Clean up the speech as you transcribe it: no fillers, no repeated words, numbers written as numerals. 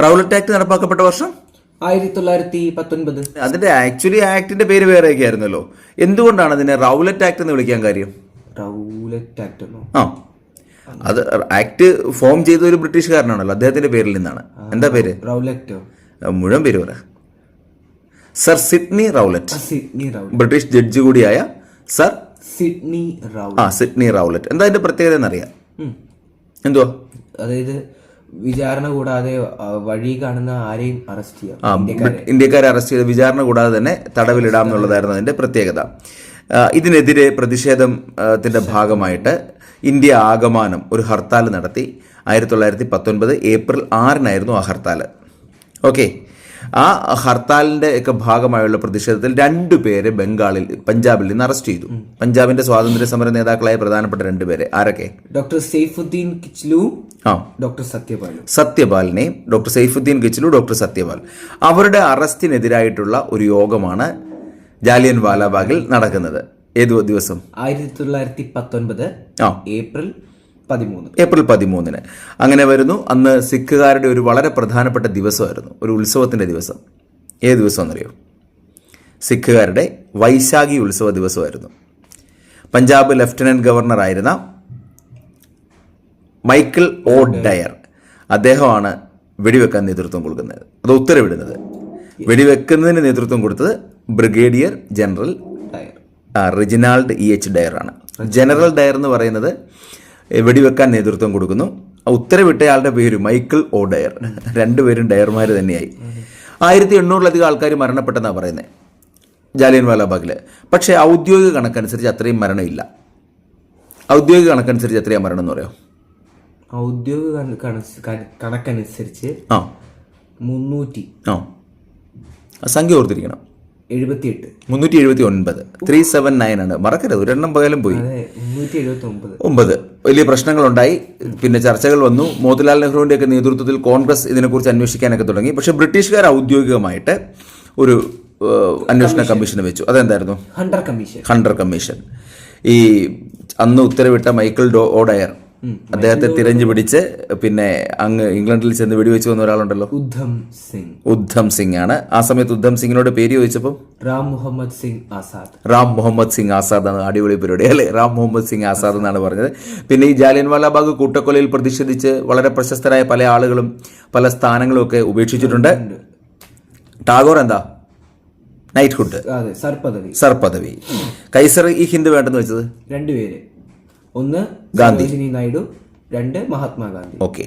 Rowlatt act നടപ്പാക്കപ്പെട്ട വർഷം 1919. അതിന്റെ ആക്ടിന്റെ പേര് വേറെയൊക്കെ ആയിരുന്നല്ലോ. എന്തുകൊണ്ടാണ് അതിനെ റൗലറ്റ് ആക്ട് എന്ന് വിളിക്കാൻ കാര്യം? റൗലറ്റ് ആക്ട് ആ, അത് ആക്ട് ഫോം ചെയ്ത ഒരു ബ്രിട്ടീഷുകാരനാണല്ലോ, അദ്ദേഹത്തിന്റെ പേരിൽ നിന്നാണ്. എന്താ പേര്? റൗലറ്റോ? മുഴുവൻ പേര് പറ. Sir Sydney Rowlatt. Sydney Rowlatt. British judge കൂടിയായ sir Sydney Rowlatt. Sydney Rowlatt. എന്താ അതിന്റെ പ്രത്യേകത എന്നറിയാം? എന്തുവാ? അതായത് വിചാരണ കൂടാതെ വഴി കാണുന്ന ആരെയും അറസ്റ്റ് ചെയ്യാം. ഇന്ത്യക്കാരെ അറസ്റ്റ് ചെയ്ത് വിചാരണ കൂടാതെ തന്നെ തടവിലിടാം എന്നുള്ളതായിരുന്നു അതിന്റെ പ്രത്യേകത. ഇതിനെതിരെ പ്രതിഷേധത്തിന്റെ ഭാഗമായിട്ട് ഇന്ത്യ ആകമാനം ഒരു ഹർത്താൽ നടത്തി. 1919 ഏപ്രിൽ 6 ആ ഹർത്താൽ. ഓക്കെ, ആ ഹർത്താലിന്റെ ഒക്കെ ഭാഗമായുള്ള പ്രതിഷേധത്തിൽ 2 പേരെ പഞ്ചാബിൽ നിന്ന് അറസ്റ്റ് ചെയ്തു. പഞ്ചാബിന്റെ സ്വാതന്ത്ര്യ സമര നേതാക്കളായ പ്രധാനപ്പെട്ട 2 പേരെ. ആരൊക്കെ? ഡോക്ടർ സൈഫുദ്ദീൻ കിച്ലു, ഡോക്ടർ സത്യപാലിനെയും ഡോക്ടർ സൈഫുദ്ദീൻ കിച്ലു, ഡോക്ടർ സത്യപാൽ. അവരുടെ അറസ്റ്റിനെതിരായിട്ടുള്ള ഒരു യോഗമാണ് ജാലിയൻ വാലാബാഗിൽ നടക്കുന്നത്. ഏത് ദിവസം? 1919 ഏപ്രിൽ 13. അങ്ങനെ വരുന്നു. അന്ന് സിഖുകാരുടെ ഒരു വളരെ പ്രധാനപ്പെട്ട ദിവസമായിരുന്നു, ഒരു ഉത്സവത്തിന്റെ ദിവസം. ഏത് ദിവസം എന്നറിയോ? സിഖുകാരുടെ വൈശാഖി ഉത്സവ ദിവസമായിരുന്നു. പഞ്ചാബ് ലഫ്റ്റനന്റ് ഗവർണർ ആയിരുന്ന മൈക്കിൾ ഒ ഡയർ, അദ്ദേഹമാണ് വെടിവെക്കാൻ നേതൃത്വം കൊടുക്കുന്നത്, അത് ഉത്തരവിടുന്നത്. വെടിവെക്കുന്നതിന് നേതൃത്വം കൊടുത്തത് brigadier general Reginald H Dyer ആണ്. ജനറൽ ഡയർ എന്ന് പറയുന്നത് വെടിവെക്കാൻ നേതൃത്വം കൊടുക്കുന്നു. ഉത്തരവിട്ടയാളുടെ പേര് മൈക്കിൾ ഒ ഡയർ. 2 പേരും ഡയർമാർ തന്നെയായി. 1800-ലധികം ആൾക്കാർ മരണപ്പെട്ടെന്നാണ് പറയുന്നത് ജാലിയൻ വാലാബാഗിൽ. പക്ഷേ ഔദ്യോഗിക കണക്കനുസരിച്ച് അത്രയും മരണമില്ല. ഔദ്യോഗിക കണക്കനുസരിച്ച് എത്രയാണ് മരണം എന്ന് പറയാം? ഔദ്യോഗിക കണക്കനുസരിച്ച് 300. സംഖ്യ ഓർത്തിരിക്കണം. 78. 379. 379 ആണ്. മറക്കരുത്, ഒരെണ്ണം പോയാലും പോയി. 9. വലിയ പ്രശ്നങ്ങളുണ്ടായി. പിന്നെ ചർച്ചകൾ വന്നു. മോത്തിലാൽ നെഹ്റുവിന്റെ ഒക്കെ നേതൃത്വത്തിൽ കോൺഗ്രസ് ഇതിനെക്കുറിച്ച് അന്വേഷിക്കാനൊക്കെ തുടങ്ങി. പക്ഷെ ബ്രിട്ടീഷുകാർ ഔദ്യോഗികമായിട്ട് ഒരു അന്വേഷണ കമ്മീഷൻ വെച്ചു. അതെന്തായിരുന്നു? Hunter commission. ഈ അന്ന് ഉത്തരവിട്ട മൈക്കിൾ ഒ ഡയർ അദ്ദേഹത്തെ തിരഞ്ഞു പിടിച്ച് പിന്നെ അങ്ങ് ഇംഗ്ലണ്ടിൽ ചെന്ന് വെടിവെച്ച് വന്ന ഒരാളുണ്ടല്ലോ, ഉദ്ധം സിംഗ് ആണ്. ആ സമയത്ത് ഉദ്ധം സിംഗിനോട് പേര് ചോദിച്ചപ്പോൾ റാം മുഹമ്മദ് സിംഗ് ആസാദ് ആണ്. അടിപൊളി പരിപാടി അല്ലേ? റാം മുഹമ്മദ് സിംഗ് ആസാദ് എന്നാണ് പറഞ്ഞത്. പിന്നെ ഈ ജാലിയൻ വാലാബാഗ് കൂട്ടക്കൊലയിൽ പ്രതിഷേധിച്ച് വളരെ പ്രശസ്തരായ പല ആളുകളും പല സ്ഥാനങ്ങളും ഒക്കെ ഉപേക്ഷിച്ചിട്ടുണ്ട്. ടാഗോർ എന്താ? നൈറ്റ്ഹുഡ്, സർ പദവി. കൈസർ ഈ ഹിന്ദ് വേണ്ടെന്ന് വെച്ചത് 2 പേര്. 1 ഗാന്ധി നായിഡു, 2 മഹാത്മാഗാന്ധി. ഓക്കെ.